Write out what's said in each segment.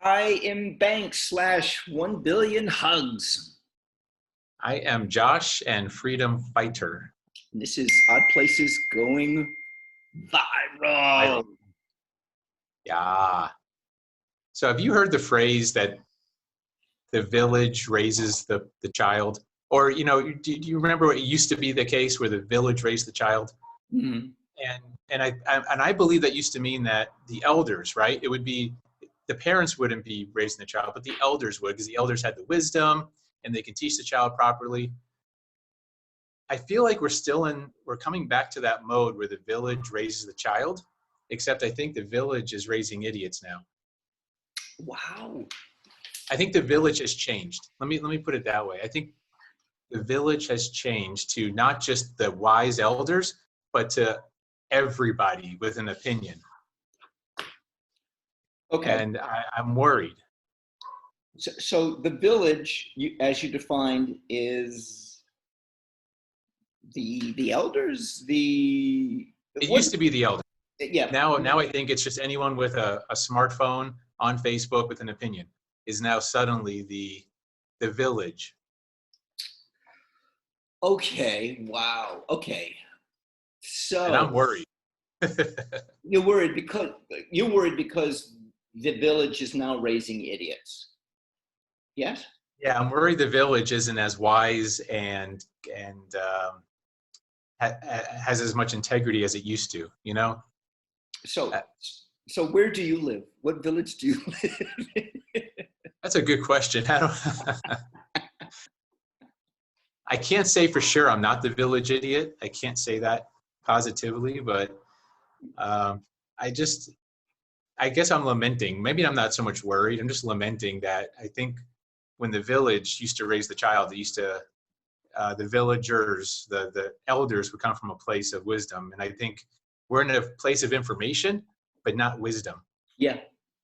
I am Bank slash 1 billion hugs. I am Josh and Freedom Fighter. And this is Odd Places going viral. Viral. Yeah. So have you heard the phrase that the village raises the child? Or, do you remember what used to be the case where the village raised the child? Mhm. And I believe that used to mean that the elders, right? It would be the parents wouldn't be raising the child, but the elders would, because the elders had the wisdom and they can teach the child properly. I feel like we're coming back to that mode where the village raises the child, except I think the village is raising idiots now. Wow. I think the village has changed. Let me put it that way. I think the village has changed to not just the wise elders, but to everybody with an opinion. Okay. And I'm worried. So the village, as you defined, is the elders. It used to be the elders. Yeah. Now I think it's just anyone with a smartphone on Facebook with an opinion is now suddenly the village. Okay. Wow. Okay. And I'm So worried. you're worried because the village is now raising idiots. Yes. Yeah, I'm worried the village isn't as wise and has as much integrity as it used to. So, Uh, so where do you live? What village do you live? That's a good question. I can't say for sure I'm not the village idiot. I can't say that positively, but um, I guess I'm lamenting. Maybe I'm not so much worried. I'm just lamenting that I think when the village used to raise the child, the villagers, the elders would come from a place of wisdom. And I think we're in a place of information, but not wisdom. Yeah,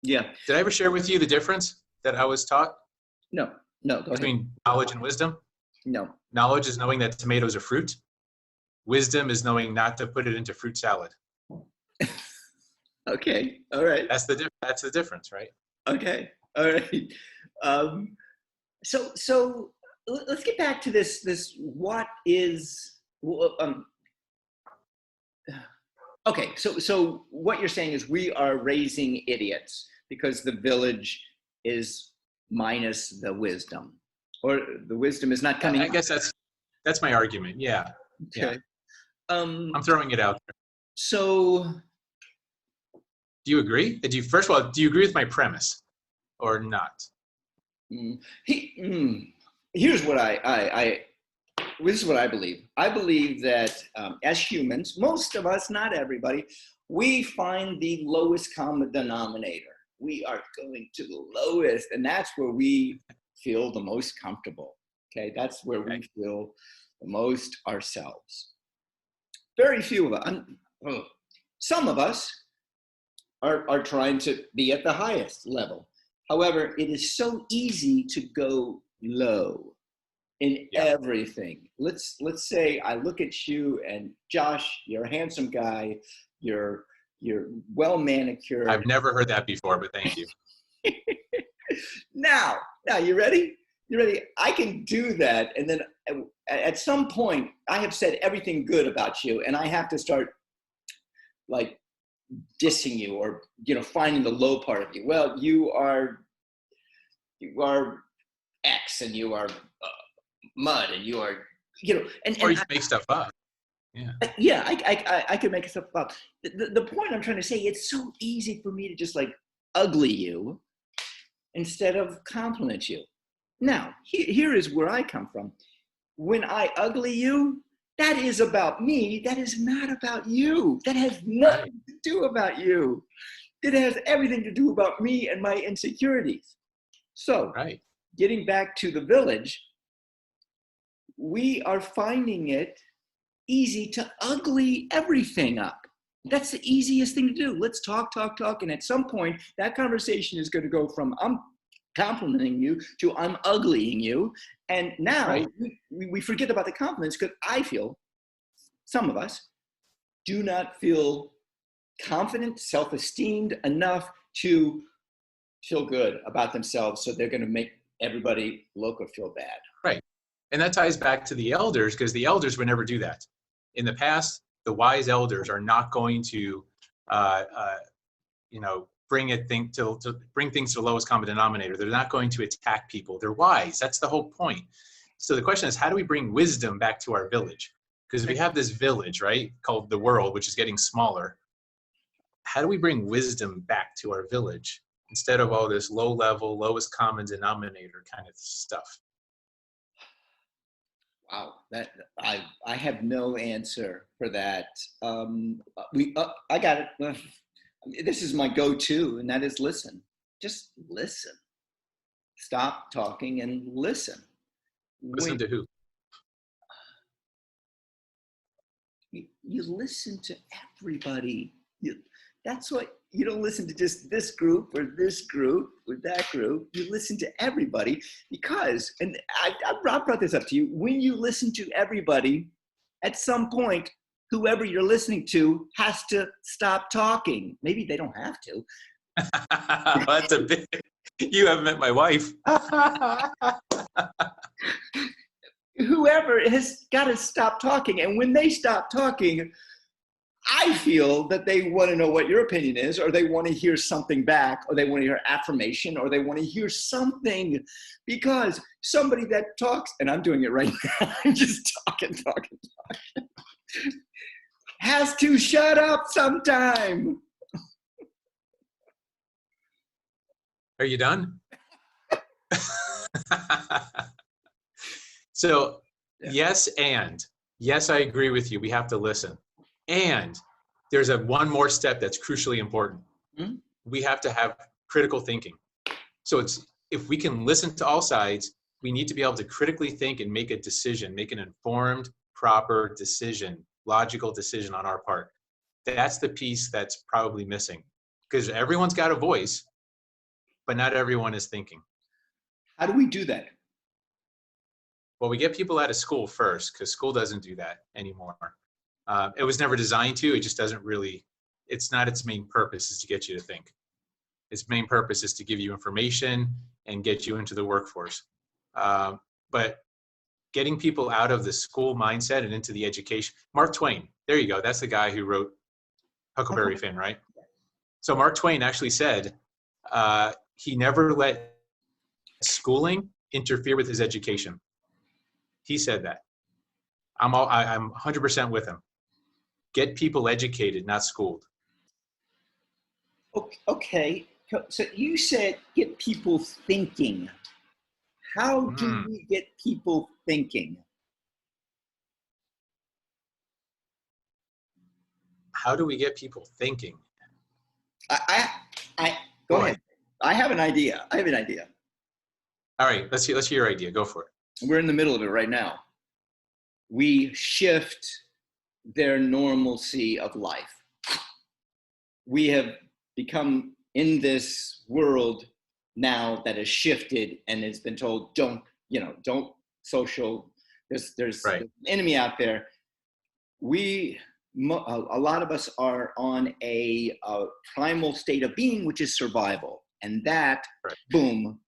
yeah. Did I ever share with you the difference that I was taught No, no, go ahead. between knowledge and wisdom? No. Knowledge is knowing that tomatoes are fruit. Wisdom is knowing not to put it into fruit salad. Okay, all right. That's the difference, right? Okay, all right. Um, so let's get back to this. What is okay? So what you're saying is we are raising idiots because the village is minus the wisdom, or the wisdom is not coming. I guess that's my argument. Yeah, yeah. Okay. Um, I'm throwing it out there. so Do you agree? First of all, do you agree with my premise or not? mm, here's what this is what I believe. I believe that as humans, most of us, not everybody, we find the lowest common denominator. We are going to the lowest, and that's where we feel the most comfortable. Okay, that's where Okay. we feel the most ourselves. Very few of us. Some of us are trying to be at the highest level. However, it is so easy to go low in Yeah. everything. Let's say I look at you and Josh, you're a handsome guy, you're well manicured. I've never heard that before, but thank you. Now you ready? You ready? I can do that, and then at some point I have said everything good about you, and I have to start like dissing you or finding the low part of you. Well, you are X, and you are mud, and you are Or you make stuff up. Yeah. yeah, I could make stuff up. The point I'm trying to say, it's so easy for me to just like ugly you instead of compliment you. Now, here is where I come from. When I ugly you, that is about me. That is not about you. That has nothing to do about you. It has everything to do about me and my insecurities. So, Right. getting back to the village, we are finding it easy to ugly everything up. That's the easiest thing to do. Let's talk. And at some point, that conversation is going to go from I'm complimenting you to I'm uglying you. And now Right. we forget about the compliments because I feel, some of us, do not feel confident, self-esteemed enough to feel good about themselves, so they're going to make everybody local feel bad. Right. And that ties back to the elders, because the elders would never do that. In the past, the wise elders are not going to, uh, uh, bring things to the lowest common denominator. They're not going to attack people. They're wise. That's the whole point. So the question is, how do we bring wisdom back to our village? Because we have this village, right, called the world, which is getting smaller. How do we bring wisdom back to our village instead of all this low level, lowest common denominator kind of stuff? Wow, that I have no answer for that. I got it. This is my go-to, and that is listen. Just listen. Stop talking and listen. Listen to who? You listen to everybody. That's what you don't listen to just this group or that group. You listen to everybody because, and I brought this up to you. When you listen to everybody, at some point, whoever you're listening to has to stop talking. Maybe they don't have to. That's a big. You haven't met my wife. Whoever has got to stop talking. And when they stop talking, I feel that they want to know what your opinion is, or they want to hear something back, or they want to hear affirmation, or they want to hear something, because somebody that talks, and I'm doing it right now, I'm just talking, has to shut up sometime. Are you done? So, yes, I agree with you. We have to listen. And there's one more step that's crucially important. Mm-hmm. We have to have critical thinking. So if we can listen to all sides, we need to be able to critically think and make a decision, make an informed, proper decision, logical decision on our part. That's the piece that's probably missing, because everyone's got a voice, but not everyone is thinking. How do we do that? Well, we get people out of school first, because school doesn't do that anymore. It was never designed to. It just doesn't really, it's not its main purpose is to get you to think. Its main purpose is to give you information and get you into the workforce. But getting people out of the school mindset and into the education. Mark Twain, there you go. That's the guy who wrote Huckleberry Finn, right? So Mark Twain actually said he never let schooling interfere with his education. He said that. I'm 100% with him. Get people educated, not schooled. Okay. So you said get people thinking. How do we get people thinking? How do we get people thinking? Go ahead. I have an idea. All right, let's hear your idea. Go for it. We're in the middle of it right now. We shift their normalcy of life. We have become in this world now that has shifted and has been told, don't social, there's right. an enemy out there. A lot of us are on a primal state of being, which is survival. And that, right. Boom,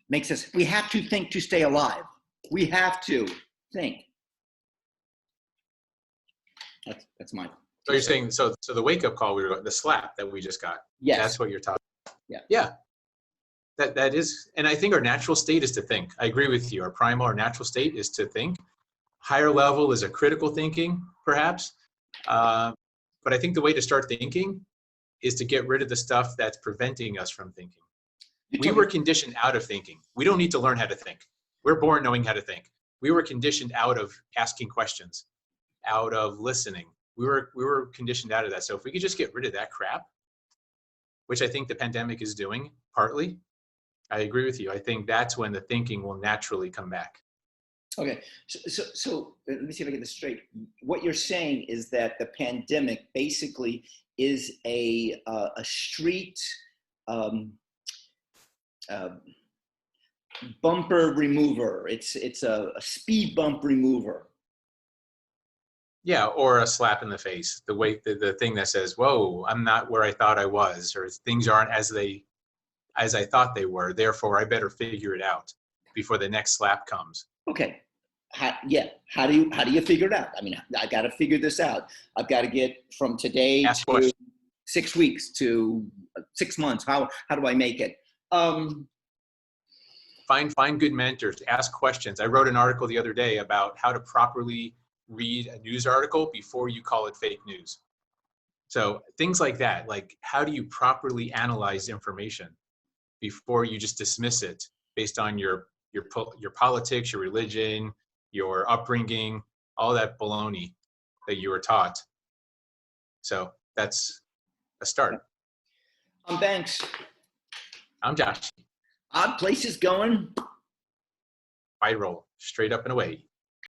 makes us, we have to think to stay alive. We have to think. That's my. So you're saying, so the wake-up call, the slap that we just got, yes. That's what you're talking about. Yeah. That is, and I think our natural state is to think. I agree with you. Our natural state is to think. Higher level is a critical thinking, perhaps. But I think the way to start thinking is to get rid of the stuff that's preventing us from thinking. We were conditioned out of thinking. We don't need to learn how to think. We're born knowing how to think. We were conditioned out of asking questions, out of listening. We were conditioned out of that. So if we could just get rid of that crap, which I think the pandemic is doing partly, I agree with you. I think that's when the thinking will naturally come back. Okay, so let me see if I get this straight. What you're saying is that the pandemic basically is a street bumper remover. It's a speed bump remover. Yeah, or a slap in the face. The thing that says, "Whoa, I'm not where I thought I was," or things aren't as they as I thought they were. Therefore, I better figure it out before the next slap comes. Okay. How do you figure it out? I mean, I got to figure this out. I've got to get from today Ask to questions. 6 weeks to 6 months. How do I make it? Find good mentors. Ask questions. I wrote an article the other day about how to properly read a news article before you call it fake news. So things like that, like how do you properly analyze information before you just dismiss it based on your politics, your religion, your upbringing, all that baloney that you were taught. So that's a start. I'm Banks. I'm Josh. Odd places going. I roll straight up and away.